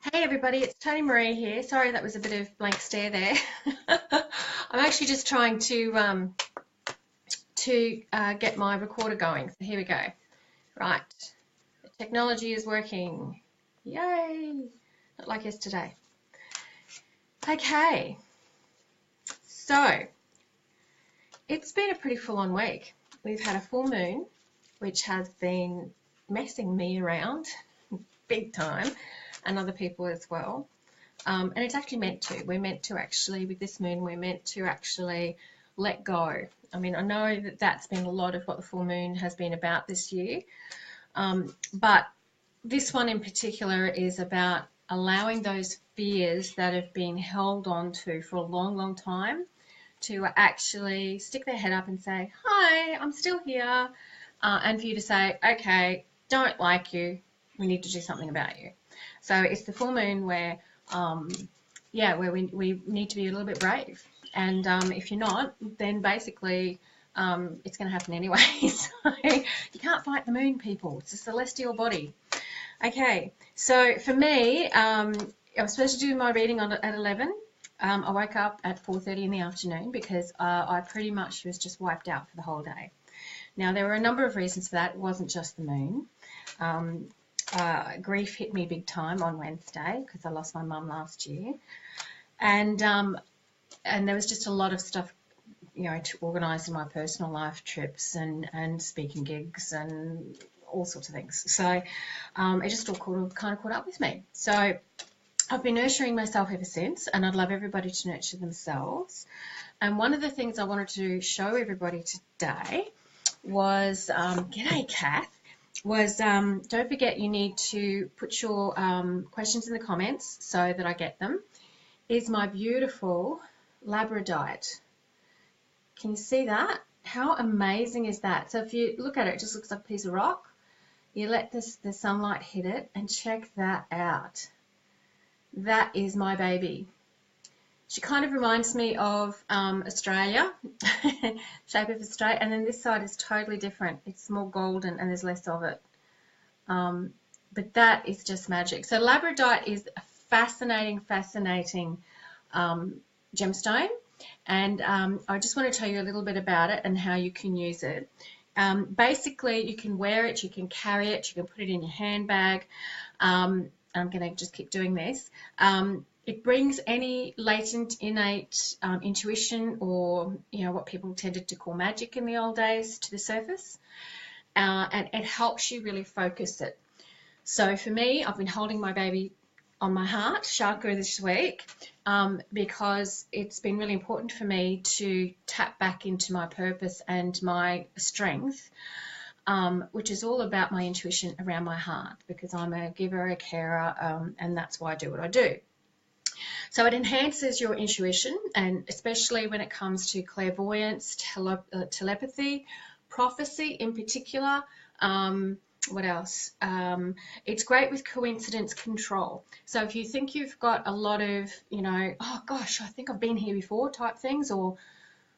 Hey everybody, it's Toni-Maree here. Sorry that was a bit of blank stare there. I'm actually just trying to get my recorder going. So here we go. Right, the technology is working. Yay! Not like yesterday. Okay, so it's been a pretty full-on week. We've had a full moon, which has been messing me around big time, and other people as well. And it's actually meant to. We're meant to actually, with this moon, we're meant to actually let go. I mean, I know that that's been a lot of what the full moon has been about this year, but this one in particular is about allowing those fears that have been held on to for a long, long time to actually stick their head up and say, hi, I'm still here. And for you to say, okay, don't like you. We need to do something about you. So it's the full moon where where we need to be a little bit brave. And if you're not, then basically it's going to happen anyway. So you can't fight the moon, people. It's a celestial body. Okay, so for me, I was supposed to do my reading at 11. I woke up at 4:30 in the afternoon because I pretty much was just wiped out for the whole day. Now, there were a number of reasons for that. It wasn't just the moon. Grief hit me big time on Wednesday because I lost my mum last year, and there was just a lot of stuff, to organise in my personal life, trips and speaking gigs and all sorts of things. So it just all kind of caught up with me. So I've been nurturing myself ever since, and I'd love everybody to nurture themselves. And one of the things I wanted to show everybody today was, g'day Kath, was don't forget you need to put your questions in the comments so that I get them, is my beautiful labradorite. Can you see that? How amazing is that? So if you look at it, it just looks like a piece of rock. You let the sunlight hit it and check that out. That is my baby. She kind of reminds me of Australia, shape of Australia, and then this side is totally different. It's more golden and there's less of it. But that is just magic. So labradorite is a fascinating gemstone, and I just want to tell you a little bit about it and how you can use it. Basically, you can wear it, you can carry it, you can put it in your handbag. I'm going to just keep doing this. It brings any latent, innate intuition or, what people tended to call magic in the old days to the surface. And it helps you really focus it. So for me, I've been holding my baby on my heart, chakra, this week because it's been really important for me to tap back into my purpose and my strength, which is all about my intuition around my heart, because I'm a giver, a carer, and that's why I do what I do. So it enhances your intuition, and especially when it comes to clairvoyance, telepathy, prophecy in particular. What else? It's great with coincidence control. So if you think you've got a lot of, oh gosh, I think I've been here before type things, or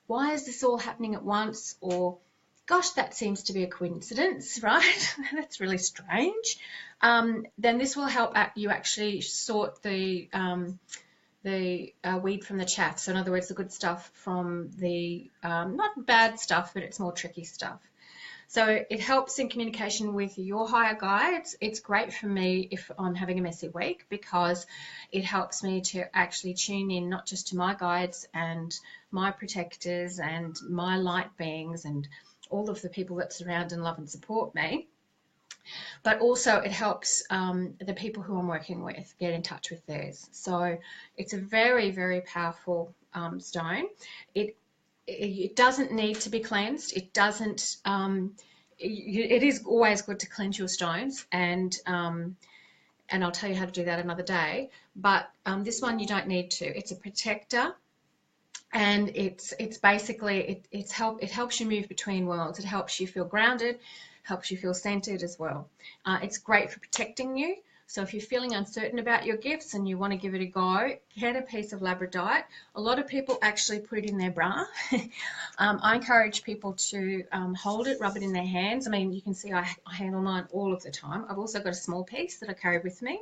why is this all happening at once, or gosh, that seems to be a coincidence, right? That's really strange. Then this will help you actually sort the weed from the chaff. So in other words, the good stuff from the not bad stuff, but it's more tricky stuff. So it helps in communication with your higher guides. It's great for me if I'm having a messy week, because it helps me to actually tune in not just to my guides and my protectors and my light beings and all of the people that surround and love and support me, but also it helps the people who I'm working with get in touch with theirs. So it's a very, very powerful stone. It doesn't need to be cleansed. It doesn't. It is always good to cleanse your stones, and I'll tell you how to do that another day. But this one you don't need to. It's a protector, and it's basically it helps you move between worlds. It helps you feel grounded, helps you feel centered as well. It's great for protecting you. So if you're feeling uncertain about your gifts and you want to give it a go, get a piece of labradorite. A lot of people actually put it in their bra. I encourage people to hold it, rub it in their hands. I mean, you can see I handle mine all of the time. I've also got a small piece that I carry with me.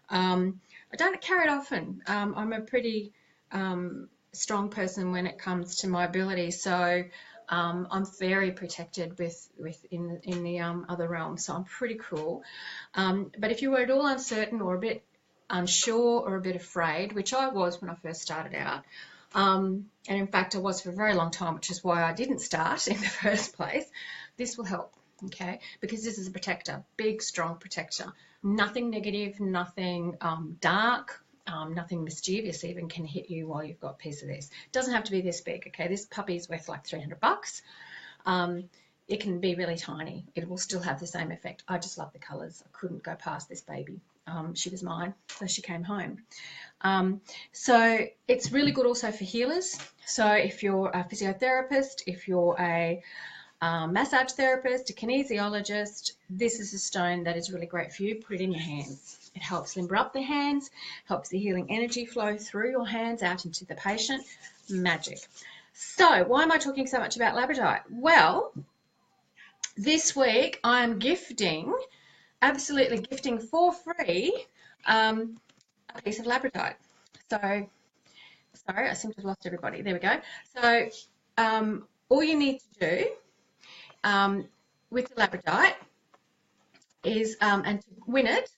I don't carry it often. I'm a pretty strong person when it comes to my ability, so I'm very protected in the other realms. So I'm pretty cool. But if you were at all uncertain or a bit unsure or a bit afraid, which I was when I first started out, and in fact I was for a very long time, which is why I didn't start in the first place, this will help. Okay, because this is a protector, big, strong protector. Nothing negative, nothing dark, nothing mischievous even can hit you while you've got a piece of this. It doesn't have to be this big, okay? This puppy's worth like $300. It can be really tiny. It will still have the same effect. I just love the colours. I couldn't go past this baby. She was mine, so she came home. So it's really good also for healers. So if you're a physiotherapist, if you're a massage therapist, a kinesiologist, this is a stone that is really great for you. Put it in your hands. It helps limber up the hands, helps the healing energy flow through your hands out into the patient. Magic. So why am I talking so much about labradorite? Well, this week I'm absolutely gifting for free, a piece of labradorite. So, sorry, I seem to have lost everybody. There we go. So all you need to do with the labradorite is, and to win it,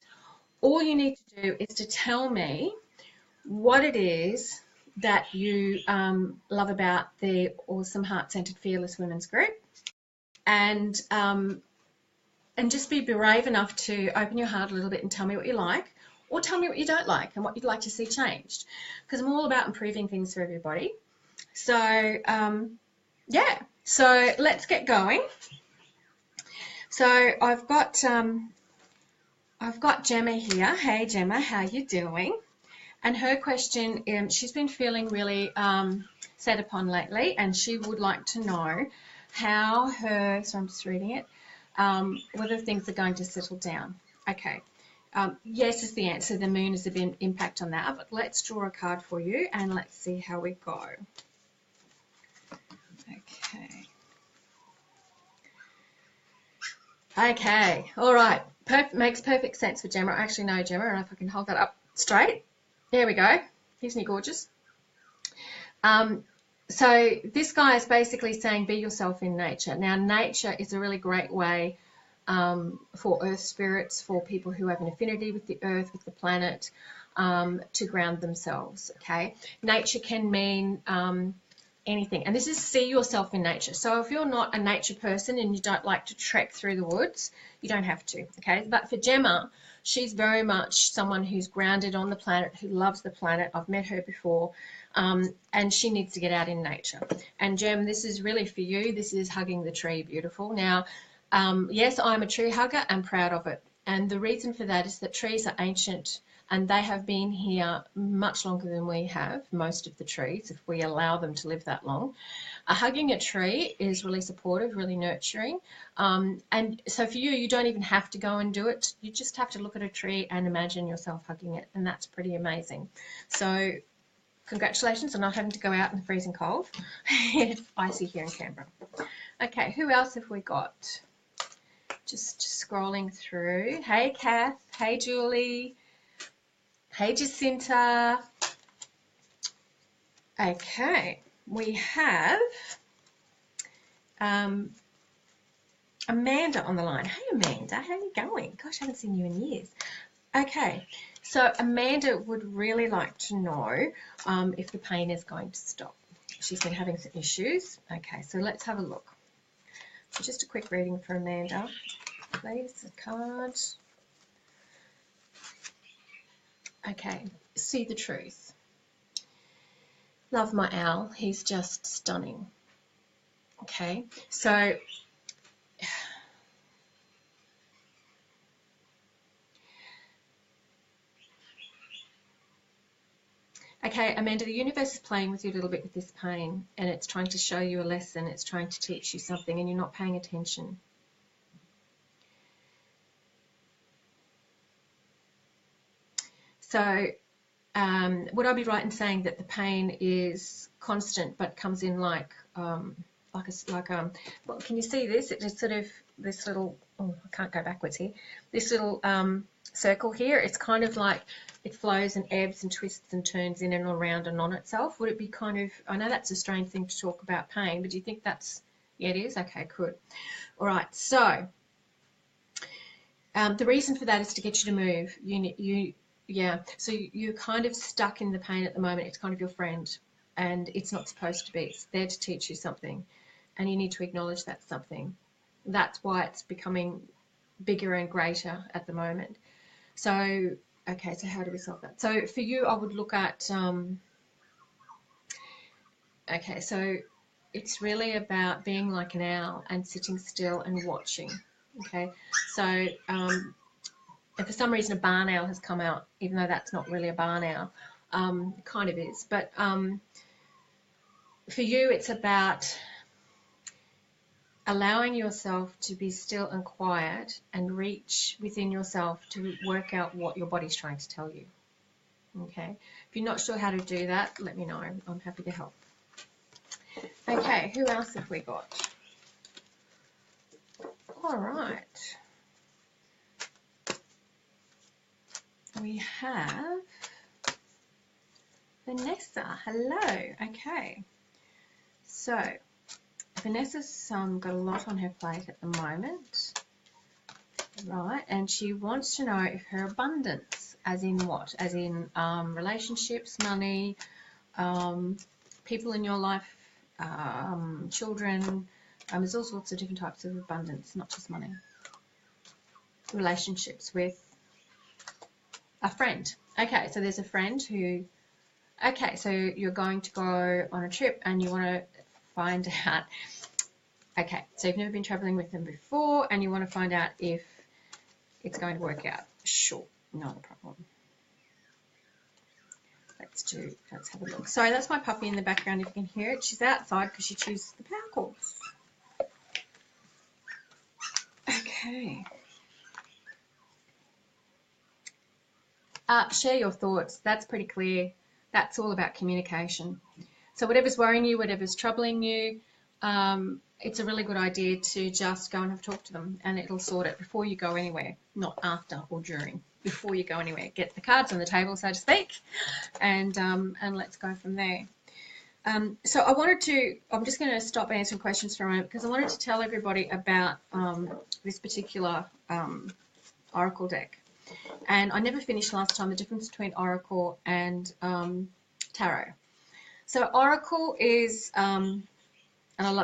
all you need to do is to tell me what it is that you love about the Awesome Heart-Centered Fearless Women's Group, and just be brave enough to open your heart a little bit and tell me what you like, or tell me what you don't like and what you'd like to see changed, because I'm all about improving things for everybody. So yeah, so let's get going. So I've got Gemma here. Hey Gemma, how you doing? And her question, she's been feeling really set upon lately, and she would like to know how her, so I'm just reading it, whether things are going to settle down. Okay. Yes is the answer. The moon is a bit impact on that, but let's draw a card for you and let's see how we go. Okay. Okay. All right. Makes perfect sense for Gemma. I actually know Gemma, and if I can hold that up straight. There we go. Isn't he gorgeous? So this guy is basically saying be yourself in nature. Now, nature is a really great way for earth spirits, for people who have an affinity with the earth, with the planet, to ground themselves, okay? Nature can mean anything, and this is see yourself in nature. So if you're not a nature person and you don't like to trek through the woods, you don't have to, okay? But for Gemma, she's very much someone who's grounded on the planet, who loves the planet. I've met her before, and she needs to get out in nature. And Gem, this is really for you. This is hugging the tree, beautiful. Now, yes, I'm a tree hugger and proud of it. And the reason for that is that trees are ancient, and they have been here much longer than we have, most of the trees, if we allow them to live that long. Hugging a tree is really supportive, really nurturing. And so for you, you don't even have to go and do it. You just have to look at a tree and imagine yourself hugging it, and that's pretty amazing. So congratulations on not having to go out in the freezing cold. It's icy here in Canberra. Okay, who else have we got? Just scrolling through. Hey, Kath. Hey, Julie. Hey, Jacinta. Okay, we have Amanda on the line. Hey, Amanda, how are you going? Gosh, I haven't seen you in years. Okay, so Amanda would really like to know if the pain is going to stop. She's been having some issues. Okay, so let's have a look. So just a quick reading for Amanda. Please, a card. Okay, see the truth. Love my owl. He's just stunning. Okay, so okay, Amanda, the universe is playing with you a little bit with this pain, and it's trying to show you a lesson. It's trying to teach you something, and you're not paying attention. So would I be right in saying that the pain is constant but comes in like well, can you see this? It's just sort of this little oh, I can't go backwards here. This little circle here, it's kind of like it flows and ebbs and twists and turns in and around and on itself. Would it be kind of, I know that's a strange thing to talk about pain, but do you think that's, yeah, it is? Okay, good. All right, so the reason for that is to get you to move. Yeah, so you're kind of stuck in the pain at the moment. It's kind of your friend, and it's not supposed to be. It's there to teach you something, and you need to acknowledge that something. That's why it's becoming bigger and greater at the moment. So, okay, so how do we solve that? So for you, I would look at, okay, so it's really about being like an owl and sitting still and watching. Okay, so if for some reason a barn owl has come out, even though that's not really a barn owl, kind of is. But for you, it's about allowing yourself to be still and quiet and reach within yourself to work out what your body's trying to tell you. Okay, if you're not sure how to do that, let me know. I'm happy to help. Okay, who else have we got? All right. We have Vanessa. Hello. Okay. So Vanessa's got a lot on her plate at the moment. Right, and she wants to know if her abundance, as in what? As in relationships, money, people in your life, children. There's all sorts of different types of abundance, not just money. Relationships with a friend. Okay, so there's a friend who, okay, so you're going to go on a trip and you want to find out, okay, so you've never been traveling with them before and you want to find out if it's going to work out. Sure, not a problem. Let's have a look. Sorry, that's my puppy in the background if you can hear it. She's outside because she chews the power cords. Okay. Share your thoughts. That's pretty clear. That's all about communication. So whatever's worrying you, whatever's troubling you, it's a really good idea to just go and have a talk to them and it'll sort it before you go anywhere, not after or during, before you go anywhere. Get the cards on the table, so to speak, and let's go from there. So I'm just going to stop answering questions for a moment because I wanted to tell everybody about this particular Oracle deck. And I never finished last time the difference between Oracle and Tarot. So Oracle is, and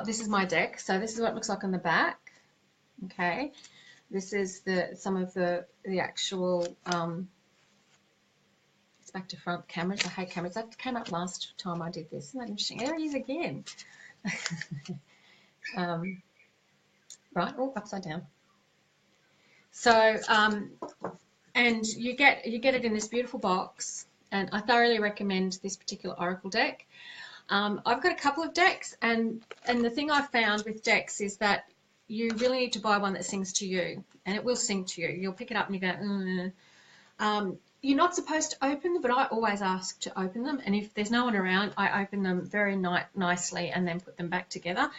this is my deck. So this is what it looks like on the back. Okay, this is some of the actual. It's back to front cameras. I hate cameras. That came up last time I did this. Isn't that interesting? There he is again. Right, oh, upside down. So. And you get it in this beautiful box, and I thoroughly recommend this particular Oracle deck. I've got a couple of decks, and the thing I found with decks is that you really need to buy one that sings to you, and it will sing to you. You'll pick it up and you go, You're not supposed to open them, but I always ask to open them, and if there's no one around, I open them very nicely and then put them back together.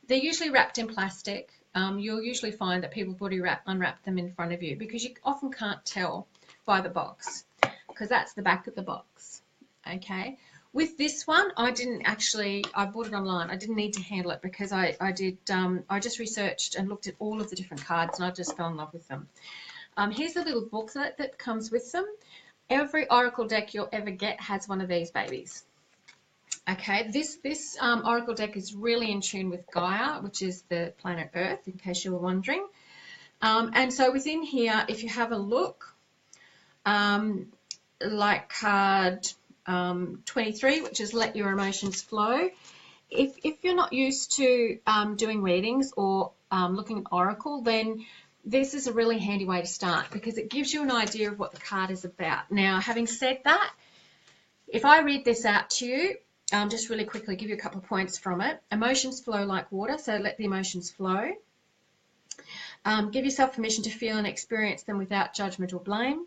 They're usually wrapped in plastic. You'll usually find that people have already unwrapped them in front of you because you often can't tell by the box because that's the back of the box. Okay. With this one, I bought it online. I didn't need to handle it because I just researched and looked at all of the different cards and I just fell in love with them. Here's a little booklet that comes with them. Every Oracle deck you'll ever get has one of these babies. Okay, this Oracle deck is really in tune with Gaia, which is the planet Earth, in case you were wondering. And so within here, if you have a look, like card 23, which is Let Your Emotions Flow. If you're not used to doing readings or looking at Oracle, then this is a really handy way to start because it gives you an idea of what the card is about. Now, having said that, if I read this out to you, just really quickly give you a couple of points from it. Emotions flow like water, so let the emotions flow. Give yourself permission to feel and experience them without judgment or blame.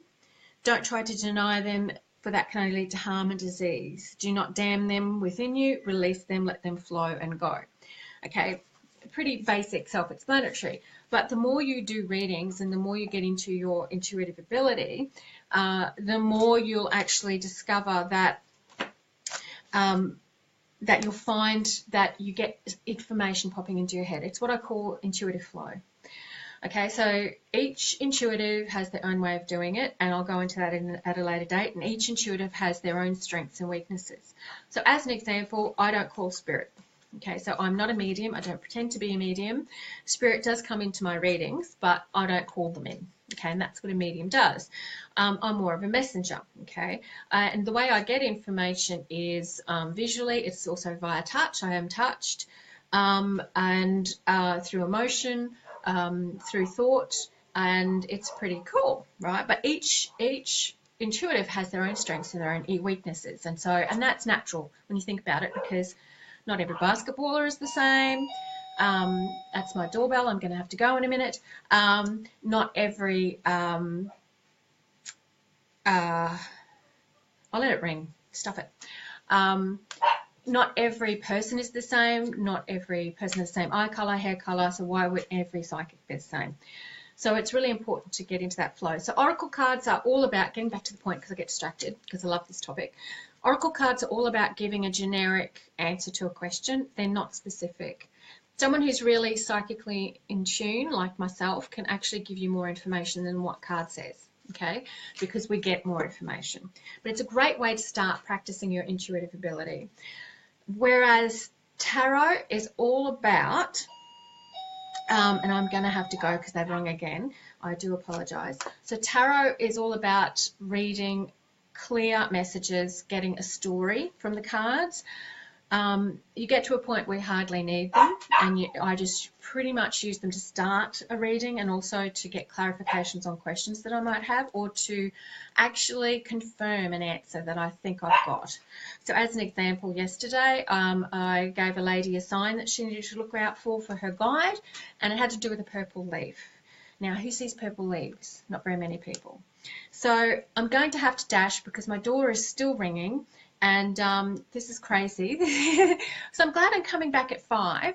Don't try to deny them, for that can only lead to harm and disease. Do not damn them within you. Release them, let them flow and go. Okay, pretty basic, self-explanatory. But the more you do readings and the more you get into your intuitive ability, the more you'll actually discover that that you'll find that you get information popping into your head. It's what I call intuitive flow. Okay, so each intuitive has their own way of doing it, and I'll go into that at a later date, and each intuitive has their own strengths and weaknesses. So as an example, I don't call spirit. Okay, so I'm not a medium. I don't pretend to be a medium. Spirit does come into my readings, but I don't call them in. Okay, and that's what a medium does. I'm more of a messenger. Okay, and the way I get information is visually. It's also via touch. I am touched, and through emotion, through thought, and it's pretty cool, right? But each intuitive has their own strengths and their own weaknesses, and that's natural when you think about it, because not every basketballer is the same. That's my doorbell. I'm going to have to go in a minute. Not every I'll let it ring. Stuff it. Not every person is the same. Not every person has the same eye color, hair color. So why would every psychic be the same? So it's really important to get into that flow. So oracle cards are all about, getting back to the point because I get distracted because I love this topic. Oracle cards are all about giving a generic answer to a question. They're not specific. Someone who's really psychically in tune, like myself, can actually give you more information than what card says, okay? Because we get more information. But it's a great way to start practicing your intuitive ability. Whereas tarot is all about, and I'm going to have to go because they've rung again. I do apologise. So tarot is all about reading clear messages, getting a story from the cards. You get to a point where you hardly need them, and I just pretty much use them to start a reading and also to get clarifications on questions that I might have, or to actually confirm an answer that I think I've got. So as an example, yesterday I gave a lady a sign that she needed to look out for her guide, and it had to do with a purple leaf. Now, who sees purple leaves? Not very many people. So I'm going to have to dash because my door is still ringing. And this is crazy. So I'm glad I'm coming back at 5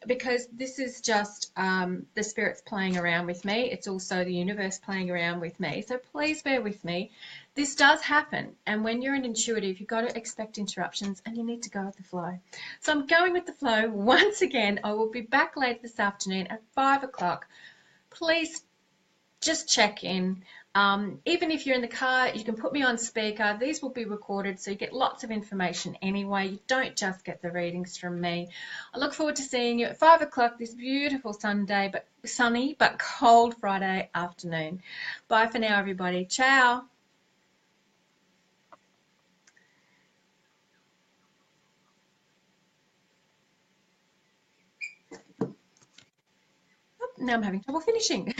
because this is just the spirits playing around with me. It's also the universe playing around with me. So please bear with me. This does happen. And when you're an intuitive, you've got to expect interruptions and you need to go with the flow. So I'm going with the flow once again. I will be back later this afternoon at 5 o'clock. Please just check in. Even if you're in the car, you can put me on speaker. These will be recorded, so you get lots of information anyway. You don't just get the readings from me. I look forward to seeing you at 5 o'clock this beautiful sunny but cold Friday afternoon. Bye for now, everybody. Ciao. Now I'm having trouble finishing.